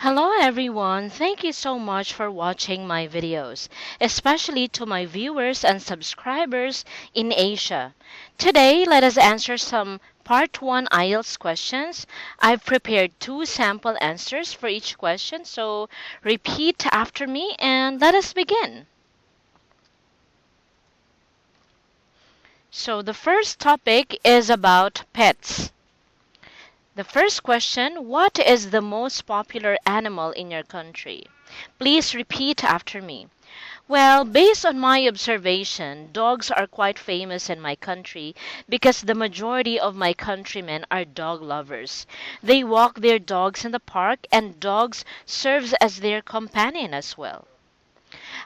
Hello everyone, thank you so much for watching my videos, especially to my viewers and subscribers in Asia. Today, let us answer some Part 1 IELTS questions. I've prepared two sample answers for each question, so repeat after me and let us begin. So the first topic is about pets. The first question, what is the most popular animal in your country? Please repeat after me. Well, based on my observation, dogs are quite famous in my country because the majority of my countrymen are dog lovers. They walk their dogs in the park and dogs serves as their companion as well.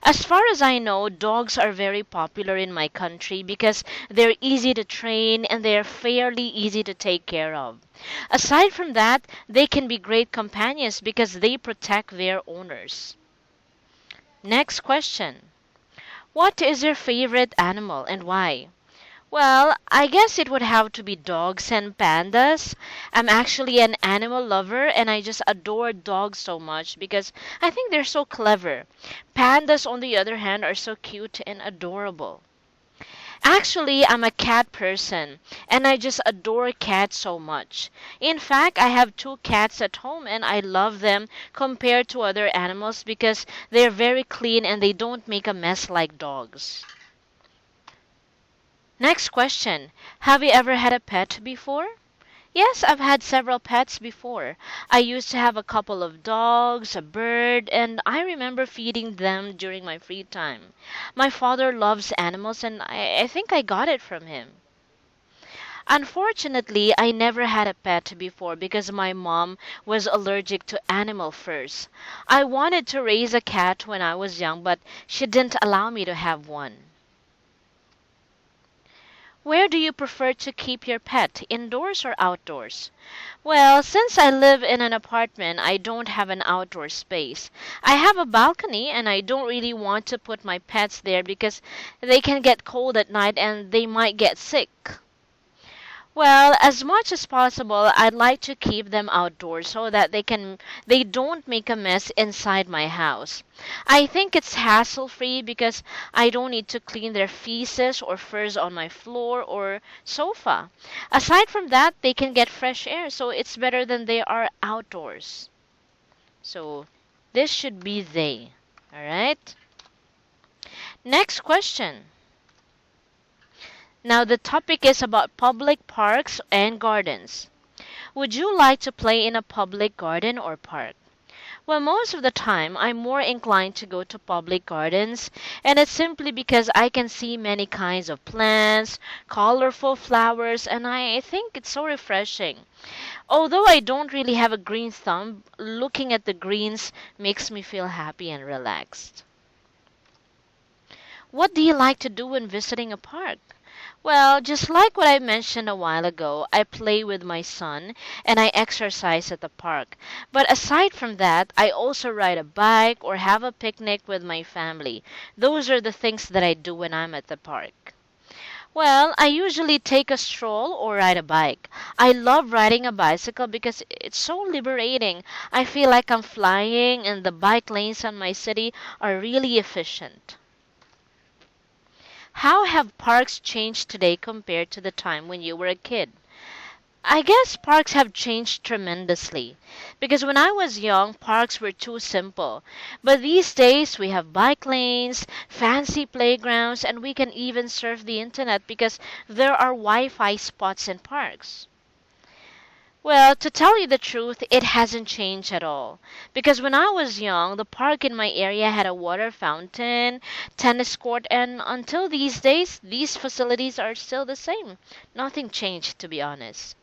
As far as I know, dogs are very popular in my country because they're easy to train and they're fairly easy to take care of. Aside from that, they can be great companions because they protect their owners. Next question. What is your favorite animal and why? Well, I guess it would have to be dogs and pandas. I'm actually an animal lover and I just adore dogs so much because I think they're so clever. Pandas, on the other hand, are so cute and adorable. Actually, I'm a cat person and I just adore cats so much. In fact, I have two cats at home and I love them compared to other animals because they're very clean and they don't make a mess like dogs. Next question. Have you ever had a pet before? Yes, I've had several pets before. I used to have a couple of dogs, a bird, and I remember feeding them during my free time. My father loves animals, and I think I got it from him. Unfortunately, I never had a pet before because my mom was allergic to animal furs. I wanted to raise a cat when I was young, but she didn't allow me to have one. Where do you prefer to keep your pet, indoors or outdoors? Well, since I live in an apartment, I don't have an outdoor space. I have a balcony and I don't really want to put my pets there because they can get cold at night and they might get sick. Well, as much as possible, I'd like to keep them outdoors so that they don't make a mess inside my house. I think it's hassle-free because I don't need to clean their feces or furs on my floor or sofa. Aside from that, they can get fresh air, so it's better than they are outdoors. So, this should be they. All right? Next question. Now the topic is about public parks and gardens. Would you like to play in a public garden or park? Well, most of the time, I'm more inclined to go to public gardens, and it's simply because I can see many kinds of plants, colorful flowers, and I think it's so refreshing. Although I don't really have a green thumb, looking at the greens makes me feel happy and relaxed. What do you like to do when visiting a park? Well, just like what I mentioned a while ago, I play with my son and I exercise at the park. But aside from that, I also ride a bike or have a picnic with my family. Those are the things that I do when I'm at the park. Well, I usually take a stroll or ride a bike. I love riding a bicycle because it's so liberating. I feel like I'm flying and the bike lanes in my city are really efficient. How have parks changed today compared to the time when you were a kid? I guess parks have changed tremendously because when I was young, parks were too simple. But these days, we have bike lanes, fancy playgrounds, and we can even surf the internet because there are Wi Fi spots in parks. Well, to tell you the truth, it hasn't changed at all. Because when I was young, the park in my area had a water fountain, tennis court, and until these days, these facilities are still the same. Nothing changed, to be honest.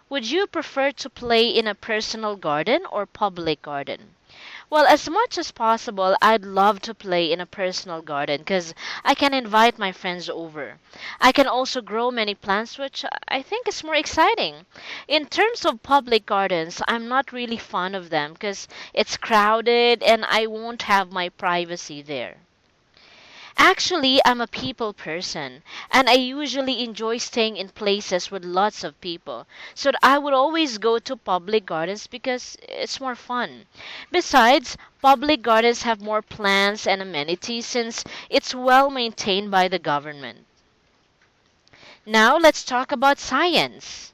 Would you prefer to play in a personal garden or public garden? Well, as much as possible, I'd love to play in a personal garden because I can invite my friends over. I can also grow many plants, which I think is more exciting. In terms of public gardens, I'm not really fond of them because it's crowded and I won't have my privacy there. Actually, I'm a people person, and I usually enjoy staying in places with lots of people. So I would always go to public gardens because it's more fun. Besides, public gardens have more plants and amenities since it's well maintained by the government. Now let's talk about science.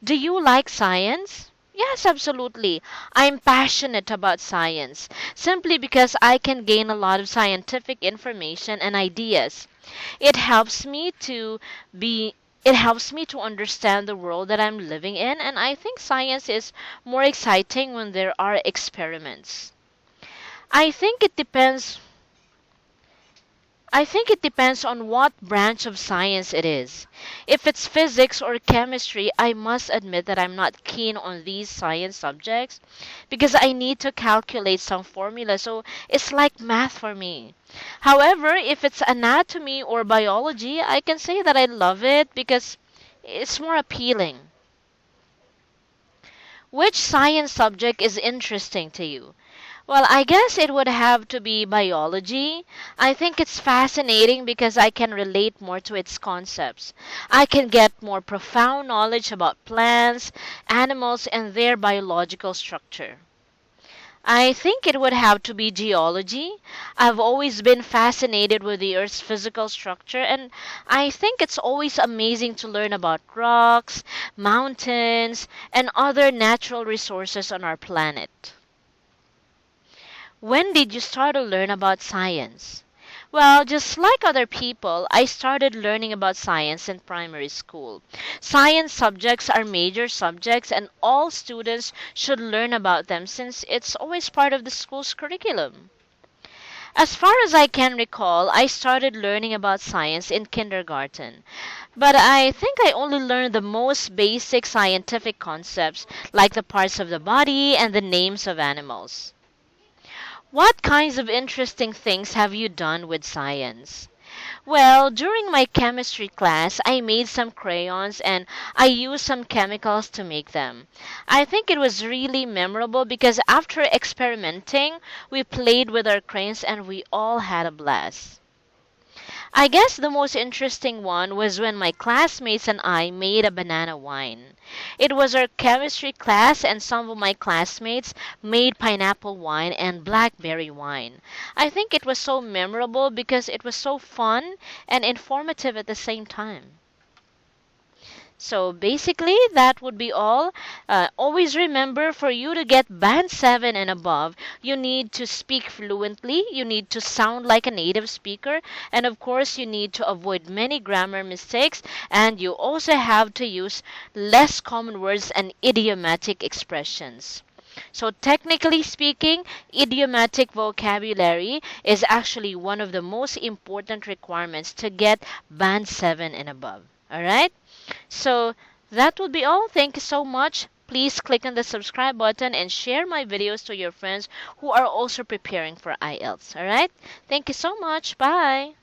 Do you like science? Yes, absolutely. I'm passionate about science simply because I can gain a lot of scientific information and ideas. It helps me to be it helps me to understand the world that I'm living in, and I think science is more exciting when there are experiments. I think it depends I think it depends on what branch of science it is. If it's physics or chemistry, I must admit that I'm not keen on these science subjects because I need to calculate some formula, so it's like math for me. However, if it's anatomy or biology, I can say that I love it because it's more appealing. Which science subject is interesting to you? Well, I guess it would have to be biology. I think it's fascinating because I can relate more to its concepts. I can get more profound knowledge about plants, animals, and their biological structure. I think it would have to be geology. I've always been fascinated with the Earth's physical structure, and I think it's always amazing to learn about rocks, mountains, and other natural resources on our planet. When did you start to learn about science? Well, just like other people, I started learning about science in primary school. Science subjects are major subjects, and all students should learn about them since it's always part of the school's curriculum. As far as I can recall, I started learning about science in kindergarten. But I think I only learned the most basic scientific concepts, like the parts of the body and the names of animals. What kinds of interesting things have you done with science? Well, during my chemistry class, I made some crayons and I used some chemicals to make them. I think it was really memorable because after experimenting, we played with our crayons and we all had a blast. I guess the most interesting one was when my classmates and I made a banana wine. It was our chemistry class, and some of my classmates made pineapple wine and blackberry wine. I think it was so memorable because it was so fun and informative at the same time. So basically, that would be all. Always remember for you to get band 7 and above, you need to speak fluently, you need to sound like a native speaker, and of course, you need to avoid many grammar mistakes, and you also have to use less common words and idiomatic expressions. So, technically speaking, idiomatic vocabulary is actually one of the most important requirements to get band 7 and above. All right? So that would be all. Thank you so much. Please click on the subscribe button and share my videos to your friends who are also preparing for IELTS. All right? Thank you so much. Bye.